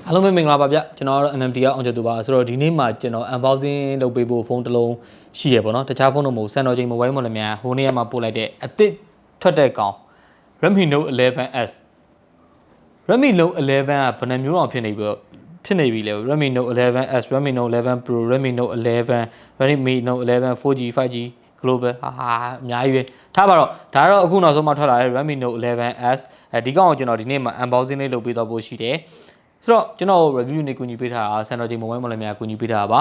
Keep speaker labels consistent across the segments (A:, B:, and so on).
A: အားလုံးပဲမင်္ဂလာပါဗျကျွန်တော်တို့ MMTR အောင်ချက်သူပါဆိုတော့ဒီနေ့မှာကျွန်တော် unboxing လုပ်ပေးဖို့ဖုန်းတစ်လုံးရှိရပေါ့နော်တခြားဖုန်းတော့မဟုတ်စံတော်ချိန် mobile မို့လည်းများဟိုနေ့ကမှပို့လိုက်တဲ့အစ်စ်ထွက်တဲ့ကောင် Redmi Note 11s Redmi Note 11ကဘယ်နှမျိုးတော့ဖြစ်နေပြီလဲ Redmi Note 11s Redmi Note 11 Pro Redmi Note 11 Redmi Note 11 4G 5G global အများကြီးပဲထားပါတော့ဒါကတော့အခုနောက်ဆုံးမှထွက်လာတဲ့ Redmi Note 11s ဒီကောင်ကိုကျွန်တော်ဒီနေ့မှာ unboxing လေးလုပ်ပေးတော့ဖို့ရှိတယ်ဆိုတော့ကျွန်တော် review နေကူညီပေးထားတာစံတော်ချိန် mobile မှာလည်းများကူညီပေးထားတာပါ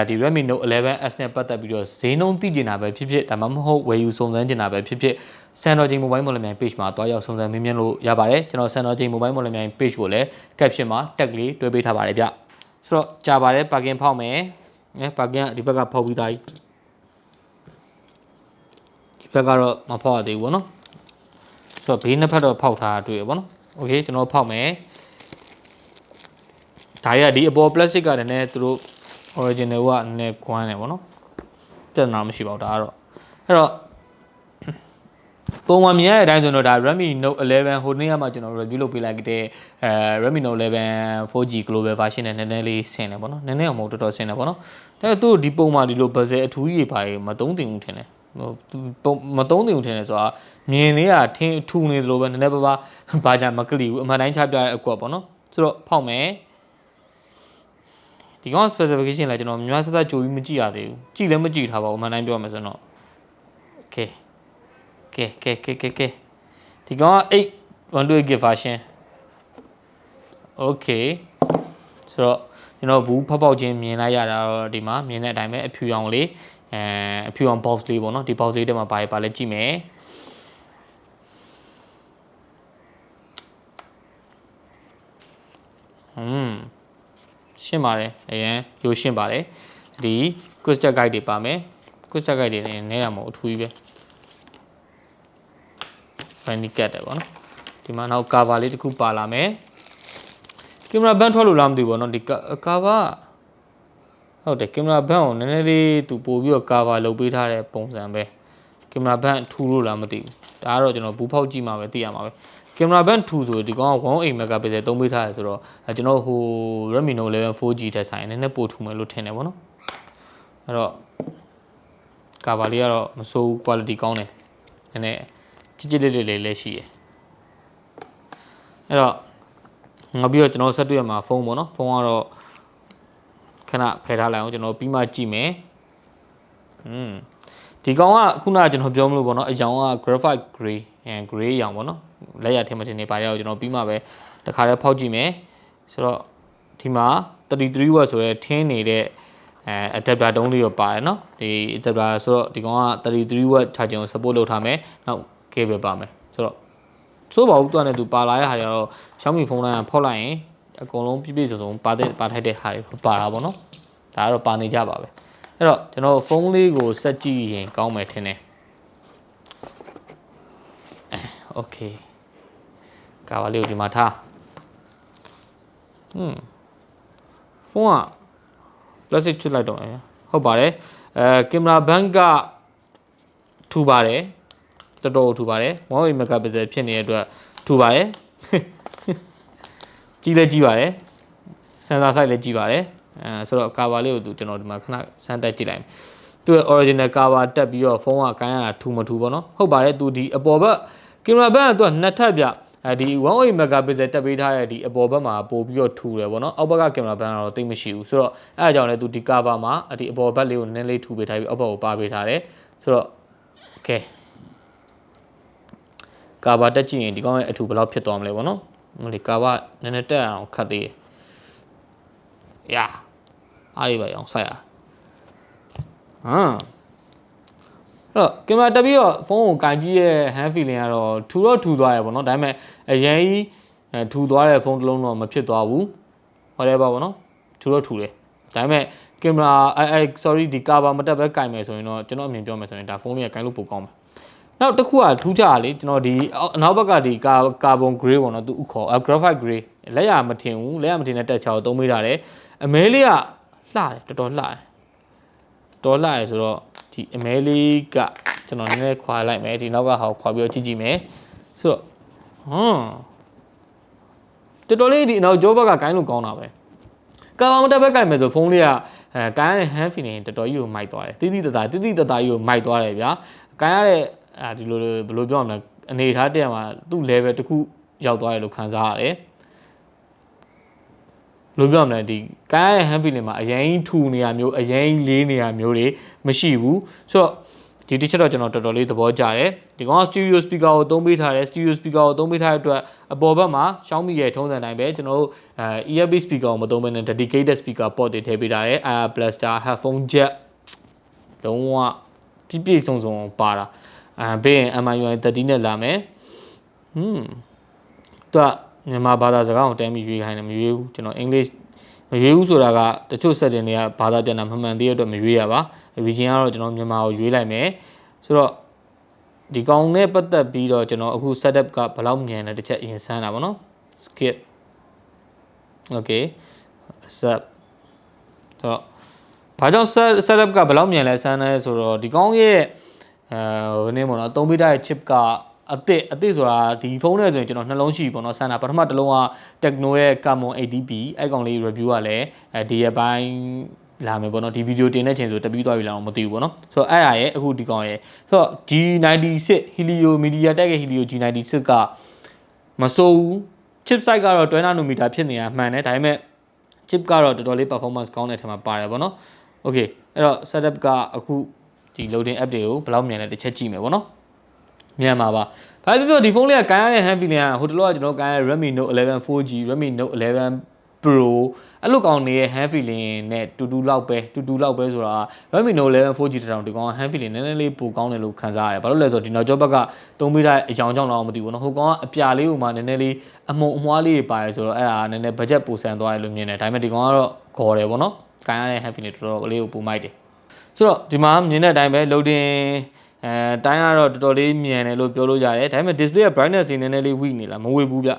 A: ဒီ Redmi Note 11s နဲ့ပတ်သက်ပြီးတော့ဈေးနှုန်းသိကျင်တာပဲဖြစ်ဖြစ်ဒါမှမဟုတ်ဝယ်ယူစုံစမ်းကျင်တာပဲဖြစ်ဖြစ်စံတော်ချိန် mobile မှာလည်းများ page မှာတွားရောက်စုံစမ်းမေးမြန်းလို့ရပါတယ်ကျွန်တော်စံတော်ချိန် mobile မှာလည်းများ page ကိုလည်း caption မှာ tag လေးတွဲပေးထားပါတယ်ဗျဆိုတော့ကြာပါတယ် parking ဖောက်မယ်parking ဒီဘက်ကဖောက်ပြီးသားဒီဘက်ကတော့မဖောက်ရသေးဘူးပေါ့နော်ဆိုတော့ဘေးနှစ်ဖက်တော့ဖောက်ထားတာတွေ့ရပေါ့နော် okay ကျွန်တော်ဖောက်မယ်ဒါရဒီအပေါ် plastic ကလည်းနည်းသူတို့ original ကနည်းခွမ်းတယ်ပေါ့နော်ပြဿနာမရှိပါဘူးဒါကတော့အဲ့တော့ပုံမှန်မြင်ရတဲ့အတိုင်းဆိုတော့ဒါ Redmi Note 11ဟိုနေ့ကမှကျွန်တော် review လုပ်ပေးလိုက်တဲ့Redmi Note 11 4G global version နဲ့နည်းနည်းလေးဆင်တယ်ပေါ့နော်နည်းနည်းအောင်မဟုတ်တော်တော်ဆင်တယ်ပေါ့နော်ဒါပေမဲ့သူ့ဒီပုံမှန်ဒီလို bezel အထူးကြီးပါမသုံးသင့်ဘူးထင်တယ်မသုံးသင့်ဘူးထင်တယ်ဆိုတာမြင်လေးကထင်းထူနေသလိုပဲနည်းနည်းပါဘာကြမကလီဘူးအမှန်တိုင်းချပြတဲ့အကွက်ပေါ့နော်ဆိုတော့ဖောက်မယ်ဒီကောင် specification လည်းကျွန်တော်များစသကြိုပြီးမကြည့်ရသေးဘူးကြည့်လည်းမကြည့်ထားပါဘူးအမှန်တိုင်းပြောမယ်ဆိုတော့ okay ကဲဒီကောင်က8 version okay ဆိုတော့ကျွန်တော်ဘူးဖောက်ပေါက်ချင်းမြင်လိုက်ရတာတော့ဒီမှာမြင်တဲ့အတိုင်းပဲအဖြူရောင်လေးအဖြူရောင် box လေးပေါ့နော်ဒီ box လေးထဲမှာပါလဲကြည့်မယ်ရှင်းပါတယ်အရင်ရိုးရှင်းပါတယ်ဒီ crystal guide တွေပါမယ် crystal guide တွေနည်းတာမဟုတ်အထူးကြီးပဲ fanny cat တယ်ပေါ့နော်ဒီမှာနောက် cover လေးတစ်ခုပါလာမယ်ကင်မရာဘန်းထွက်လို့လားမသိဘူးပေါ့နော်ဒီ cover ဟုတ်တယ်ကင်မရာဘန်းကိုနည်းနည်းလေးသူပို့ပြီးတော့ cover လုပ်ပေးထားတဲ့ပုံစံပဲကင်မရာဘန်းထူလို့လားမသိဘူးဒါကတော့ကျွန်တော်ဘူးဖောက်ကြည့်မှပဲသိရမှာပဲကင်မရာဘန်းထူဆိုဒီကောင်က1.8 megapixel သုံးပေးထားရဆိုတော့ကျွန်တော်ဟို Redmi Note 11 4G ထက်ဆိုင်နည်းနည်းပိုထူမယ်လို့ထင်တယ်ပေါ့နော်အဲ့တော့ cover လေးကတော့မဆိုး quality ကောင်းတယ်နည်းနည်းကြစ်လေးလည်းရှိတယ်အဲ့တော့ငါပြီးတော့ကျွန်တော်ဆက်တွေ့ရမှာဖုန်းပေါ့နော်ဖုန်းကတော့ခဏဖယ်ထားလိုက်အောင်ကျွန်တော်ပြီးမှကြည့်မယ်ဒီကောင်ကခုနကကျွန်တော်ပြောမလို့ပေါ့နော်အရောင်က graphite gray gray အရောင်ပေါ့နော်လက်ရထင်မထင်နေပါရအောင်ကျွန်တော်ပြီးမှပဲတခါတည်းဖောက်ကြည့်မယ်ဆိုတော့ဒီမှာ33 watt ဆိုရဲထင်းနေတဲ့adapter တုံးလေးရောပါတယ်နော်ဒီ adapter ဆိုတော့ဒီကောင်က33 watt charging ကို support လုပ်ထားမယ်နောက် cable ပါမယ်ဆိုတော့ဆိုးပါဘူးသူကလည်းသူပါလာတဲ့ဟာတွေကတော့ Xiaomi ဖုန်းတိုင်းဖောက်လိုက်ရင်အကုန်လုံးပြည့်စုံပါထိုက်တဲ့ဟာတွေပါတာပေါ့နော်ဒါကတော့ပါနေကြပါပဲအဲ့တော့ကျွန်တော်ဖုန်းလေးကိုဆက်ကြည့်ရင်ကောင်းမယ်ထင်တယ်โอเคကာဗာလေးကိုဒီမှာထားဖုန်းက plastic ချွတ်လိုက်တော့ဟုတ်ပါတယ်ကင်မရာဘန်းကထူပါတယ်တော်တော်ထူပါတယ်1.8 megapixel ဖြစ်နေတဲ့အတွက်ထူပါတယ်ကြီးလည်းကြီးပါတယ်စင်ဆာ size လည်းကြီးပါတယ်ဆိုတော့ cover လေးကိုကျွန်တော်ဒီမှာခဏစမ်းတက်ကြည့်လိုက်မယ်သူ့ original cover တက်ပြီးတော့ဖုန်းကကိုင်းရတာထူမထူပေါ့နော်ဟုတ်ပါတယ်သူဒီအပေါ်ဘက်ကင်မရာဘက်ကသူကနှစ်ထပ်ပြဒီ1.8 megapixel တက်ပေးထားတဲ့ဒီအပေါ်ဘက်မှာပို့ပြီးတော့ထူတယ်ပေါ့နော်အောက်ဘက်ကကင်မရာဘက်ကတော့တိတ်မရှိဘူးဆိုတော့အဲအကြောင်းလဲသူဒီ cover မှာဒီအပေါ်ဘက်လေးကိုနည်းလေးထူပေးထားပြီးအောက်ဘက်ကိုပါပေးထားတယ်ဆိုတော့ okay cover တက်ကြည့်ရင်ဒီကောင်ရဲ့အထူဘယ်လောက်ဖြစ်သွားမလဲပေါ့နော်ဒီ cover နည်းနည်းတက်အောင်ခတ်သေးတယ်ရာအားရပါအောင်ဆက်ရအဲ့တော့ကင်မရာတက်ပြီးတော့ဖုန်းကိုကင်ကြည့်ရဲ့ hand feeling ကတော့ထူသွားရပေါ့နော်ဒါပေမဲ့အရင်ကြီးထူသွားတဲ့ဖုန်းတစ်လုံးတော့မဖြစ်သွားဘူးဟောတယ်ပါပေါ့နော်ထူတယ်ဒါပေမဲ့ကင်မရာsorry ဒီ cover မတက်ပဲကင်မယ်ဆိုရင်တော့ကျွန်တော်အမြင်ပြောမယ်ဆိုရင်ဒါဖုန်းလေးကကင်လို့ပိုကောင်းမယ်နောက်တစ်ခုကထူးခြားတာလေကျွန်တော်ဒီအနောက်ဘက်ကဒီကာဗွန် gray ပေါ့နော်သူဥခေါ်graphite gray လက်ရမထင်ဘူးလက်ရမထင်တဲ့တက်ချာကိုသုံးပေးထားတယ်အမဲလေးကလှတယ်တော်လှတယ်ဆိုတော့ဒီအမဲလေးကကျွန်တော်နည်းနည်းခွာလိုက်မယ်ဒီနောက်ကဟာကိုခွာပြီးတော့ကြည့်မယ်ဆိုတော့ တော်လေးဒီနောက်ဂျိုးဘက်ကကိုင်းလို့ကောင်းတာပဲကာဗာမတက်ဘက်ကင်မယ်ဆိုဖုန်းလေးကကိုင်းရတဲ့ hand feeling တော်တော်ကြီးကိုမိုက်သွားတယ်တိတိတသားကြီးကိုမိုက်သွားတယ်ဗျာကိုင်းရတဲ့ဒီလိုဘယ်လိုပြောရမလဲအနေထားတက်မှာသူ့ level တစ်ခုရောက်သွားတယ်လို့ခံစားရတယ်လို့ပြောရမလဲဒီကိုင်းရတဲ့ hand feeling မှာအရင်ထူနေရမျိုးအရင်လေးနေရမျိုးတွေမရှိဘူးဆိုတော့ဒီတစ်ချက်တော့ကျွန်တော်တော်တော်လေးသဘောကျတယ်ဒီကောင်က stereo speaker ကိုသုံးပေးထားတယ် stereo speaker ကိုသုံးပေးထားတဲ့အတွက်အပေါ်ဘက်မှာ Xiaomi ရဲ့ထုံးစံတိုင်းပဲကျွန်တော်တို့earpiece speaker ကိုမသုံးဘဲနဲ့ dedicated speaker port တွေထည့်ပေးထားတယ် blaster headphone jack လုံးဝပြည့်စုံပါတာဘေးရင် MI 13နဲ့လာမယ်သူကမြန်မာဘာသာစကားကိုတမ်းပြီးရွေးခိုင်းတယ်မရွေးဘူးကျွန်တော် English မရွေးဘူးဆိုတာကတချို့ setting တွေကဘာသာပြန်တာမှန်သေးတဲ့အတွက်မရွေးရပါ region ကတော့ကျွန်တော်မြန်မာကိုရွေးလိုက်မယ်ဆိုတော့ဒီကောင်နဲ့ပတ်သက်ပြီးတော့ကျွန်တော်အခု setup ကဘယ်လောက်မြန်လဲတစ်ချက်အရင်ဆန်းတာပေါ့နော် skip okay set တော့ဘာကြောင့် setup ကဘယ်လောက်မြန်လဲဆန်းလဲဆိုတော့ဒီကောင်ရဲ့ဟိုနေ့ပေါ့နော်သုံးပေးထားတဲ့ chip ကအသစ်ဆိုတာဒီဖုန်းနဲ့ဆိုရင်ကျွန်တော်နှလုံးရှိပေါ့နော်ဆန်းတာပထမတစ်လုံးက Tecno ရဲ့ Camon 80p အဲ့ကောင်လေး review ကလည်းဒီရက်ပိုင်းလာမယ်ပေါ့နော်ဒီဗီဒီယိုတင်တဲ့ချိန်ဆိုတပြီးသွားပြီလားတော့မသိဘူးပေါ့နော်ဆိုတော့အဲ့ဒါရဲ့အခုဒီကောင်ရဲ့ဆိုတော့ G96 Helio MediaTek ရဲ့ Helio G96 ကမစိုးဘူး chip size ကတော့12 nanometer ဖြစ်နေတာမှန်တယ်ဒါပေမဲ့ chip ကတော့တော်တော်လေး performance ကောင်းတဲ့ထဲမှာပါတယ်ပေါ့နော် okay အဲ့တော့ setup ကအခုဒီ loading app တွေကိုဘယ်လောက်မြန်လဲတစ်ချက်ကြည့်မယ်ပေါ့နော်မြန်ပါပါဘာဖြစ်ဖြစ်ဒီဖုန်းလေးကကိုင်းရတဲ့ hand feeling ကဟိုတလောကကျွန်တော်ကိုင်းရ Redmi Note 11 4G Redmi Note 11 Pro အဲ့လိုကောင်နေတဲ့ hand feeling နဲ့တူတူလောက်ပဲဆိုတာ Redmi Note 11 4G တောင်ဒီကောင် hand feeling နည်းနည်းလေးပိုကောင်းတယ်လို့ခံစားရတယ်ဘာလို့လဲဆိုတော့ဒီနောက်ကျောဘက်ကသုံးပေးထားတဲ့အကြောင်းကြောင့်တော့မသိဘူးနော်ဟိုကောင်ကအပြာလေးဟိုမှာနည်းနည်းလေးအမုံအမွှားလေးတွေပါတယ်ဆိုတော့အဲ့ဒါနည်းနည်း budget ပိုဆန်သွားတယ်လို့မြင်တယ်ဒါပေမဲ့ဒီကောင်ကတော့ခေါ်တယ်ပေါ့နော်ကိုင်းရတဲ့ hand feeling တော်တော်လေးကိုပိုမိုက်တယ်ဆိုတော့ဒီမှာမြင်တဲ့အတိုင်းပဲ loading တိုင်းကတော့တော်တော်လေးမြန်တယ်လို့ပြောလို့ရတယ်ဒါပေမဲ့ display ရဲ့ brightness တွေနည်းနည်းလေး weak နေလားမဝေဘူးဗျ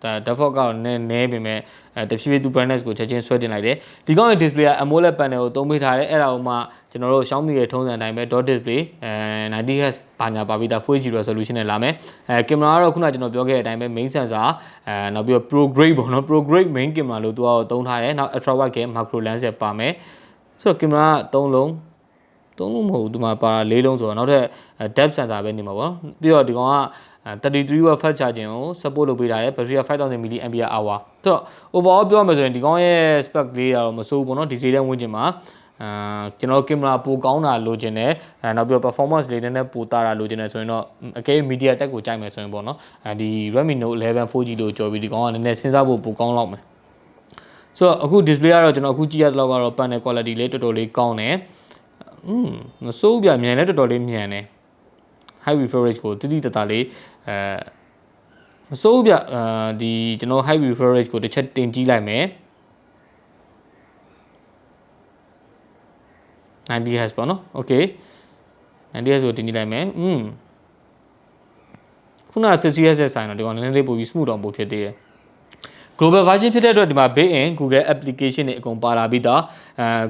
A: ဒါ default ကတော့နည်းပေမဲ့တဖြည်းဖြည်းသူ brightness ကိုချက်ချင်းဆွဲတင်လိုက်တယ်ဒီကောင်ရဲ့ display က AMOLED panel ကိုသုံးပေးထားတယ်အဲ့ဒါကိုမှကျွန်တော်တို့ Xiaomi ရဲ့ထုံးစံအတိုင်းပဲ dot display 90Hz ဘာညာပါပြီးသား 4G resolution နဲ့လာမယ်ကင်မရာကတော့ခုနကျွန်တော်ပြောခဲ့တဲ့အတိုင်းပဲ main sensor နောက်ပြီးတော့ pro grade ပေါ့နော် pro grade main camera လို့သူကသုံးထားတယ်နောက် ultra wide က macro lens ရပါမယ်ဆိုတော့ကင်မရာက3လုံးမဟုတ်ဘူးဒီမှာပါ4လုံးဆိုတော့နောက်ထပ် depth sensor ပဲနေမှာပေါ့ပြီးတော့ဒီကောင်က33 watt fast charging ကို support လုပ်ပေးထားတယ် battery က 5000 mAh ဆိုတော့ overall ပြောရမယ်ဆိုရင်ဒီကောင်ရဲ့ spec လေးကတော့မစိုးဘူးပေါ့နော်ဒီဈေးတန်းဝန်းကျင်မှာကျွန်တော်ကင်မရာပိုကောင်းတာလိုချင်တယ်နောက်ပြီးတော့ performance လေးနည်းနည်းပိုတာလိုချင်တယ်ဆိုရင်တော့အကယ် MediaTek ကိုကြိုက်မယ်ဆိုရင်ပေါ့နော်ဒီ Redmi Note 11 4G လို့ကြော်ပြီးဒီကောင်ကနည်းနည်းစဉ်းစားဖို့ပိုကောင်းလောက်မယ်ဆိုတော့အခု display ကတော့ကျွန်တော်အခုကြည့်ရတဲ့လောက်ကတော့ panel quality လေးတော်တော်လေးကောင်းတယ်မစိုးပြမြန်လဲတော်တော်လေးမြန်တယ် high refresh rate ကိုတိတသားလေးမစိုးပြဒီကျွန်တော် high refresh rate ကိုတစ်ချက်တင်ကြည့်လိုက်မယ်90Hz ပေါ့နော် okay 90Hz ကိုတင်ကြည့်လိုက်မယ်ခုန 60Hz ဆိုင်တော့ဒီကောင်နည်းနည်းလေးပိုပြီး smooth အောင်ပိုဖြစ်သေးတယ်global version ဖြစ်တဲ့အတွက်ဒီမှာ built-in Google application တွေအကုန်ပါလာပြီးတော့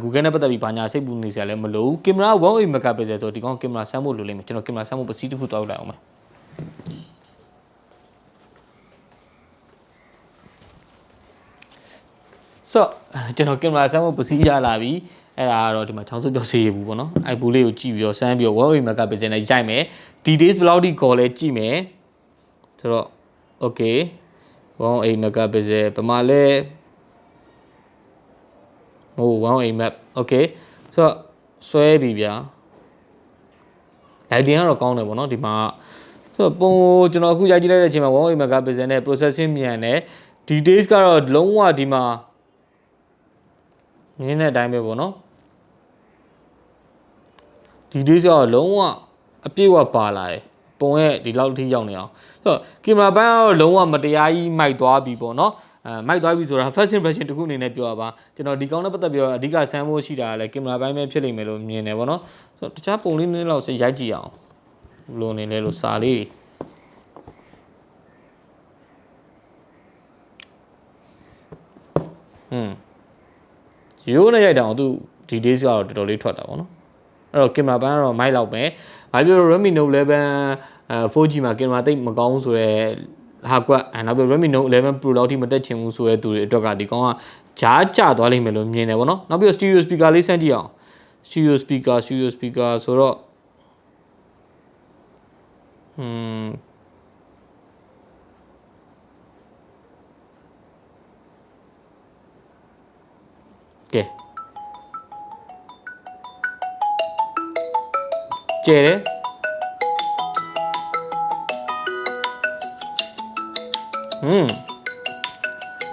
A: Google နဲ့ပတ်သက်ပြီးဘာညာစိတ်ပူနေစရာလည်းမလိုဘူးကင်မရာ1.8 megapixel ဆိုတော့ဒီကောင်ကင်မရာဆမ်းဖို့လိုလိမ့်မယ်ကျွန်တော်ကင်မရာဆမ်းဖို့ပစီးတစ်ခုတောက်လိုက်အောင်မယ်ဆိုတော့ကျွန်တော်ကင်မရာဆမ်းဖို့ပစီးရလာပြီအဲ့ဒါကတော့ဒီမှာချောင်းစုပြောစေရဘူးပေါ့နော်အဲ့ဘူးလေးကိုကြည့်ပြီးတော့ဆမ်းပြီးတော့1.8 megapixel နဲ့ရိုက်မယ် details ဘယ်လောက်ထိခေါ်လဲကြည့်မယ်ဆိုတော့ okay 1.8 megapixel ပမာလဲဟို1.8 map okay ဆိုတော့ဆွဲပြီဗျာ lighting ကတော့ကောင်းတယ်ပေါ့နော်ဒီမှာဆိုတော့ပုံကျွန်တော်အခုရိုက်ကြည့်လိုက်တဲ့အချိန်မှာ1.8 megapixel နဲ့ processing မြန်တယ် details ကတော့လုံးဝဒီမှာမြင်တဲ့အတိုင်းပဲပေါ့နော် details ကတော့လုံးဝအပြည့်အဝပါလာတယ်ပုံရဲ့ဒီလောက်ထိရောက်နေအောင်ဆိုတော့ကင်မရာဘန်းကတော့လုံးဝမတရားကြီးမိုက်သွားပြီပေါ့နော်မိုက်သွားပြီဆိုတာ first impression တခုအနေနဲ့ပြောရပါကျွန်တော်ဒီကောင်းနဲ့ပတ်သက်ပြီးတော့အဓိကဆန်းဖို့ရှိတာလည်းကင်မရာဘန်းပဲဖြစ်လိမ့်မယ်လို့မြင်တယ်ပေါ့နော်ဆိုတော့တခြားပုံလေးနည်းနည်းလောက်ရိုက်ကြည့်အောင်ဘယ်လိုနေလဲလို့စာလေးရိုးနဲ့ရိုက်တာအောင်သူ details ကတော့တော်တော်လေးထွက်တာပေါ့နော်အဲ့တော့ကင်မရာဘန်းကတော့မိုက်လောက်ပဲဘာပြော Redmi Note 11 4G မှာကင်မရာတိတ်မကောင်းဆိုတော့ ဟာကွက်နောက်ပြီး Redmi Note 11 Pro လောက်ထိမတက်ချင်ဘူးဆိုတဲ့သူတွေအတွက်ကဒီကောင်ကဂျားကျသွားလိမ့်မယ်လို့မြင်တယ်ဗောနော်နောက်ပြီး stereo speaker လေးစမ်းကြည့်အောင် stereo speaker ဆိုတော့ကဲကျဲတယ်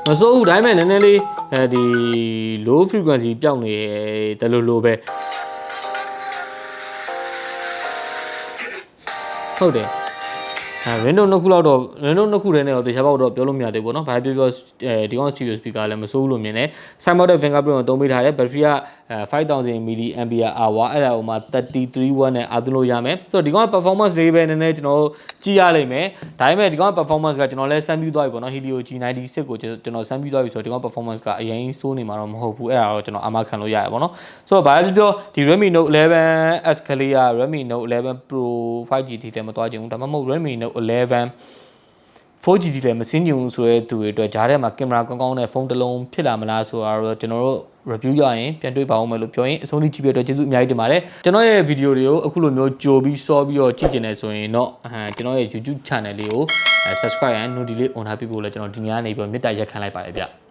A: မစိုးဘူးဒါပေမဲ့နည်းနည်းလေးဒီ low frequency ပျောက်နေတယ်လို့ပဲဟုတ်တယ်Windows နှစ်ခုလောက်တော့ Windows နှစ်ခုတည်းနဲ့တော့တခြားဘောက်တော့ပြောလို့မရသေးဘူးเนาะဘာပြောဒီကောင် stereo speaker လည်းမစိုးဘူးလို့မြင်တယ် side mounted fingerprint ကိုသုံးပေးထားတယ် battery က5000 mAh အဲ့ဒါဟိုမှာ33 watt နဲ့အားသွင်းလို့ရမယ်ဆိုတော့ဒီကောင် performance လေးပဲနည်းနည်းကျွန်တော်ကြည့်ရလိမ့်မယ်ဒါပေမဲ့ဒီကောင် performance ကကျွန်တော်လည်းစမ်းပြီးသွားပြီပေါ့เนาะ Helio G96 ကိုကျွန်တော်စမ်းပြီးသွားပြီဆိုတော့ဒီကောင် performance ကအရင်စိုးနေမှာတော့မဟုတ်ဘူးအဲ့ဒါတော့ကျွန်တော်အာမခံလို့ရတယ်ပေါ့เนาะဆိုတော့ဘာပြောဒီ Redmi Note 11S ကလေးက Redmi Note 11 Pro 5G ထဲမှာသွားချင်ဘူးဒါမှမဟုတ် Redmi Note 11 4G လည်းမစင်းချင်ဘူးဆိုတဲ့သူတွေအတွက်ဂျားထဲမှာကင်မရာကောင်းကောင်းနဲ့ဖုန်းတစ်လုံးဖြစ်လာမလားဆိုတာတော့ကျွန်တော်တို့ review ရရင်ပြန်တွေ့ပါဦးမယ်လို့ပြောရင်အဆုံးထိကြည့်ပြတော့ကျေးဇူးအများကြီးတင်ပါတယ်ကျွန်တော်ရဲ့ဗီဒီယိုတွေကိုအခုလိုမျိုးကြိုပြီးစောပြီးတော့ကြည့်ကျင်နေဆိုရင်တော့ကျွန်တော်ရဲ့ YouTube channel လေးကို subscribe and notification လေး on ထားပြီးဖို့လည်းကျွန်တော်ဒီညနေပြီးတော့မြတ်တိုက်ရက်ခံလိုက်ပါတယ်ဗျ